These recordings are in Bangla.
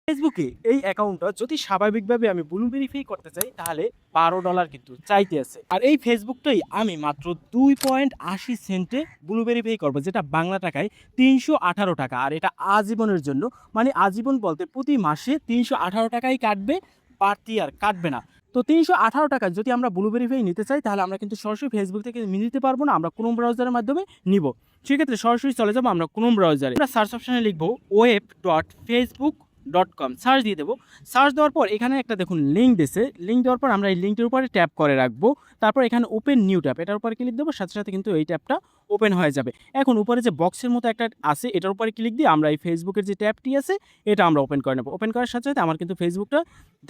ফেসবুকে এই অ্যাকাউন্টটা যদি স্বাভাবিকভাবে আমি ব্লু ভেরিফাই করতে চাই তাহলে $12 কিন্তু চাইতে আছে। আর এই ফেসবুকটাই আমি মাত্র 2.80 সেন্টে ব্লু ভেরিফাই করবো, যেটা বাংলা টাকায় 318 টাকা। আর এটা আজীবনের জন্য, মানে আজীবন বলতে প্রতি মাসে 318 টাকাই কাটবে, বাড়তি আর কাটবে না। তো 318 টাকা যদি আমরা ব্লু ভেরিফাই নিতে চাই তাহলে আমরা কিন্তু সরাসরি ফেসবুক থেকে নিতে পারবো না, আমরা ক্রোম ব্রাউজারের মাধ্যমে নিব। সেক্ষেত্রে সরাসরি চলে যাবো আমরা ক্রোম ব্রাউজারে, আমরা সার্চ অপশানে লিখবো web.facebook.com, সার্চ দিয়ে দেবো। সার্চ দেওয়ার পর এখানে একটা দেখুন লিঙ্ক দিয়েছে, লিঙ্ক দেওয়ার পর আমরা এই লিঙ্কটির উপরে ট্যাপ করে রাখবো। তারপর এখানে ওপেন নিউ ট্যাব, এটার উপরে ক্লিক দেবো, সাথে সাথে কিন্তু এই ট্যাবটা ওপেন হয়ে যাবে। এখন উপরে যে বক্সের মতো একটা আছে এটার উপরে ক্লিক দিয়ে আমরা এই ফেসবুকের যে ট্যাবটি আছে এটা আমরা ওপেন করে নেব। ওপেন করার সাথে সাথে আমার কিন্তু ফেসবুকটা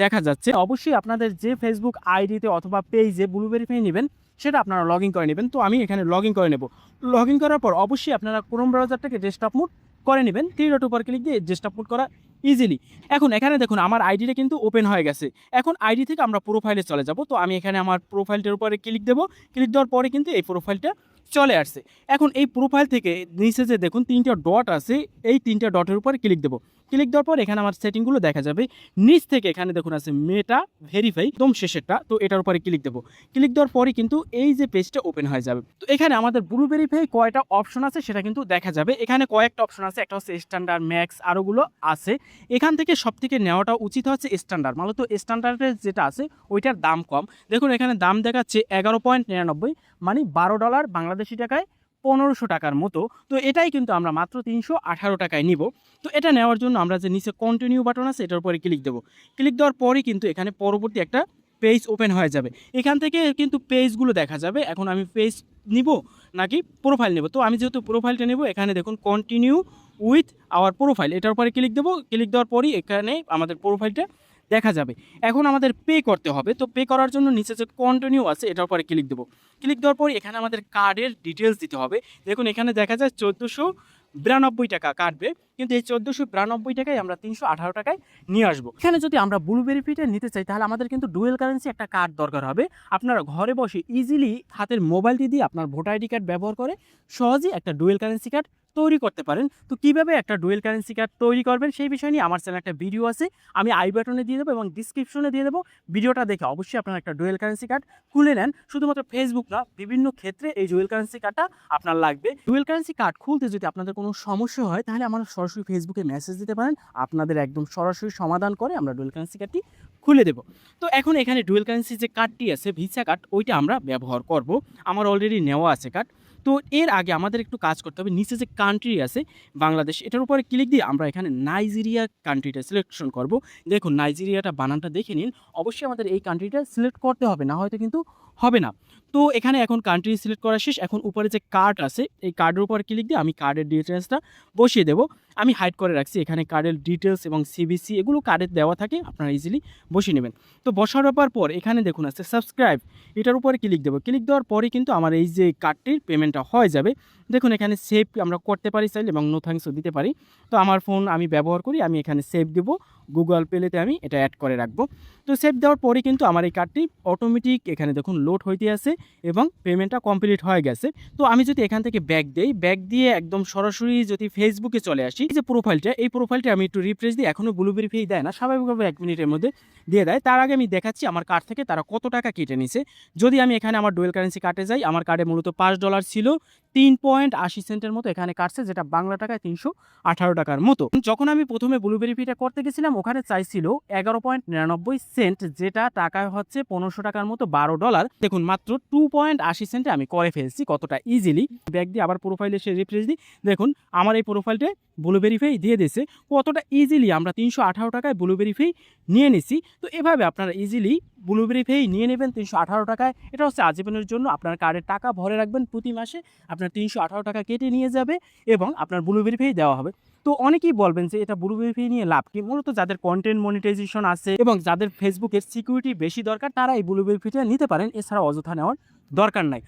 দেখা যাচ্ছে। অবশ্যই আপনাদের যে ফেসবুক আইডিতে অথবা পেজে ব্লু ভেরিফাই নেবেন সেটা আপনারা লগ ইন করে নেবেন। তো আমি এখানে লগ ইন করে নেব। লগ ইন করার পর অবশ্যই আপনারা ক্রোম ব্রাউজারটাকে ডেস্কটপ মোড করে নেবেন। 3 ডট উপর ক্লিক দিয়ে ডেস্কটপ মোড করা ইজিলি। এখন এখানে দেখুন আমার আইডিটা কিন্তু ওপেন হয়ে গেছে। এখন আইডি থেকে আমরা প্রোফাইলে চলে যাব। তো আমি এখানে আমার প্রোফাইলটার উপরে ক্লিক দেবো। ক্লিক দেওয়ার পরে কিন্তু এই প্রোফাইলটা চলে আসছে। এখন এই প্রোফাইল থেকে নিচে যে দেখুন 3টা ডট আছে, এই 3টা ডটের উপরে ক্লিক দেবো। ক্লিক দেওয়ার পর এখানে আমার সেটিংগুলো দেখা যাবে। নিচ থেকে এখানে দেখুন আছে মেটা ভেরিফাই, একদম শেষেরটা, তো এটার উপরে ক্লিক দেবো। ক্লিক দেওয়ার পরে কিন্তু এই যে পেজটা ওপেন হয়ে যাবে। তো এখানে আমাদের ব্লু ভেরিফাই কয়টা অপশন আছে সেটা কিন্তু দেখা যাবে। এখানে কয়েকটা অপশন আছে, একটা হচ্ছে স্ট্যান্ডার্ড, ম্যাক্স, আরোগুলো আছে। এখান থেকে সব থেকে নেওয়াটা উচিত হচ্ছে স্ট্যান্ডার্ড, মূলত স্ট্যান্ডার্ডের যেটা আছে ওইটার দাম কম। দেখুন এখানে দাম দেখাচ্ছে 11.99, মানে $12 বাংলাদেশি টাকায় 1500 টাকার মতো। তো এটাই কিন্তু আমরা মাত্র 318 টাকায় নিব। তো এটা নেওয়ার জন্য আমরা যে নিচে কন্টিনিউ বাটন আছে এটার উপরে ক্লিক দেবো। ক্লিক দেওয়ার পরেই কিন্তু এখানে পরবর্তী একটা পেজ ওপেন হয়ে যাবে। এখান থেকে কিন্তু পেজগুলো দেখা যাবে। এখন আমি পেজ নিব নাকি প্রোফাইল নেব, তো আমি যেহেতু প্রোফাইলটা নেব এখানে দেখুন কন্টিনিউ উইথ আওয়ার প্রোফাইল, এটার উপরে ক্লিক দেবো। ক্লিক দেওয়ার পরই এখানে আমাদের প্রোফাইলটা দেখা যাবে। এখন আমাদের পে করতে হবে। তো পে করার জন্য নিচে যে কন্টিনিউ আছে এটার উপরে ক্লিক দেবো। ক্লিক দেওয়ার পর এখানে আমাদের কার্ডের ডিটেলস দিতে হবে। দেখুন এখানে দেখা যায় 1492 টাকা কাটবে, কিন্তু এই 1492 টাকায় আমরা 318 টাকায় নিয়ে আসবো। এখানে যদি আমরা ব্লু ভেরিফাইটা নিতে চাই তাহলে আমাদের কিন্তু ডুয়েল কারেন্সি একটা কার্ড দরকার হবে। আপনারা ঘরে বসে ইজিলি হাতের মোবাইলটি দিয়ে আপনার ভোটার আইডি কার্ড ব্যবহার করে সহজেই একটা ডুয়েল কারেন্সি কার্ড তৈরি করতে পারেন। তো কীভাবে একটা ডুয়েল কারেন্সি কার্ড তৈরি করবেন সেই বিষয় নিয়ে আমার চ্যানেলে একটা ভিডিও আছে, আমি আই বাটনে দিয়ে দেবো এবং ডিসক্রিপশনে দিয়ে দেবো। ভিডিওটা দেখে অবশ্যই আপনারা একটা ডুয়েল কারেন্সি কার্ড খুলে নেন। শুধুমাত্র ফেসবুক না, বিভিন্ন ক্ষেত্রে এই ডুয়েল কারেন্সি কার্ডটা আপনার লাগবে। ডুয়েল কারেন্সি কার্ড খুলতে যদি আপনাদের কোনো সমস্যা হয় তাহলে আমরা সরাসরি ফেসবুকে মেসেজ দিতে পারেন, আপনাদের একদম সরাসরি সমাধান করে আমরা ডুয়েল কারেন্সি কার্ডটি খুলে দেবো। তো এখন এখানে ডুয়েল কারেন্সি যে কার্ডটি আছে ভিসা কার্ড, ওইটা আমরা ব্যবহার করব। আমার অলরেডি নেওয়া আছে কার্ড। তো এর আগে আমাদের একটু কাজ করতে হবে। নিচে যে কান্ট্রি আছে বাংলাদেশ, এটার উপরে ক্লিক দিয়ে আমরা এখানে নাইজেরিয়া কান্ট্রিটা সিলেকশন করব। দেখুন নাইজেরিয়াটা বানানটা দেখে নিন, অবশ্যই আমাদের এই কান্ট্রিটা সিলেক্ট করতে হবে, না হয়তো কিন্তু হবে না। তো এখানে এখন কান্ট্রি সিলেক্ট করা শেষ। এখন উপরে যে কার্ড আছে এই কার্ডের উপর ক্লিক দিয়ে আমি কার্ডের ডিটেলসটা বসিয়ে দেবো। আমি হাইড করে রাখছি, এখানে কার্ডের ডিটেলস এবং সিবিসি এগুলো কার্ডের দেওয়া থাকে, আপনারা ইজিলি বসিয়ে নেবেন। তো বসার পর এখানে দেখুন আছে সাবস্ক্রাইব, এটার উপরে ক্লিক দেবো। ক্লিক দেওয়ার পরে কিন্তু আমার এই যে কার্ডটির পেমেন্টটা হয়ে যাবে। দেখুন এখানে সেভ আমরা করতে পারি চাইলে এবং নো থ্যাঙ্কসও দিতে পারি। তো আমার ফোন আমি ব্যবহার করি, আমি এখানে সেভ দেবো, গুগল পেলেতে আমি এটা অ্যাড করে রাখবো। তো সেভ দেওয়ার পরে কিন্তু আমার এই কার্ডটি অটোমেটিক এখানে দেখুন লোড হইতে আছে এবং পেমেন্টটা কমপ্লিট হয়ে গেছে। তো আমি যদি এখান থেকে ব্যাক দেই, ব্যাক দিয়ে একদম সরাসরি যদি ফেসবুকে চলে আসি, এই যে প্রোফাইলটা, এই প্রোফাইলটা আমি একটু রিফ্রেশ দিই, এখনও ব্লু ভেরিফাই দেয় না, স্বাভাবিকভাবে 1 মিনিটের মধ্যে দিয়ে দেয়। তার আগে আমি দেখাচ্ছি আমার কার্ড থেকে তারা কত টাকা কেটে নিছে। যদি আমি এখানে আমার ডুয়েল কারেন্সি কার্ডে যাই, আমার কার্ডে মূলত $5 ছিল, 3.80 সেন্টের মতো এখানে কাটছে, যেটা বাংলা টাকায় 318 টাকার মতো। যখন আমি প্রথমে ব্লু ভেরিফাইটা করতে গেছিলাম ওখানে চাইছিল 11.99 সেন্ট, যেটা টাকায় হচ্ছে 1500 টাকার মতো, $12। দেখুন মাত্র 2.80 সেন্টে আমি করে ফেলছি, কতটা ইজিলি। ব্যাক দিয়ে আবার প্রোফাইলে এসে রিফ্রেশ দিই, দেখুন আমার এই প্রোফাইলটা ব্লু ভেরিফাই দিয়ে দিয়েছে। কতটা ইজিলি আমরা 318 টাকায় ব্লু ভেরিফাই নিয়ে নিছি। তো এভাবে আপনারা ইজিলি ব্লু ভেরিফাই নিয়ে নেবেন 318 টাকায়। এটা হচ্ছে আজীবনের জন্য, আপনার কার্ডের টাকা ভরে রাখবেন, প্রতি মাসে আপনার 318 টাকা কেটে নিয়ে যাবে এবং আপনার ব্লু ভেরিফাই দেওয়া হবে। তো অনেকেই বলবেন যে এটা ব্লু ভেরিফাই নিয়ে লাভ কি? মূলত যাদের কন্টেন্ট মনিটাইজেশন আছে এবং যাদের ফেসবুকের সিকিউরিটি বেশি দরকার তারা এই ব্লু ভেরিফাইটা নিতে পারেন, এছাড়া অযথা নেওয়ার দরকার নাই।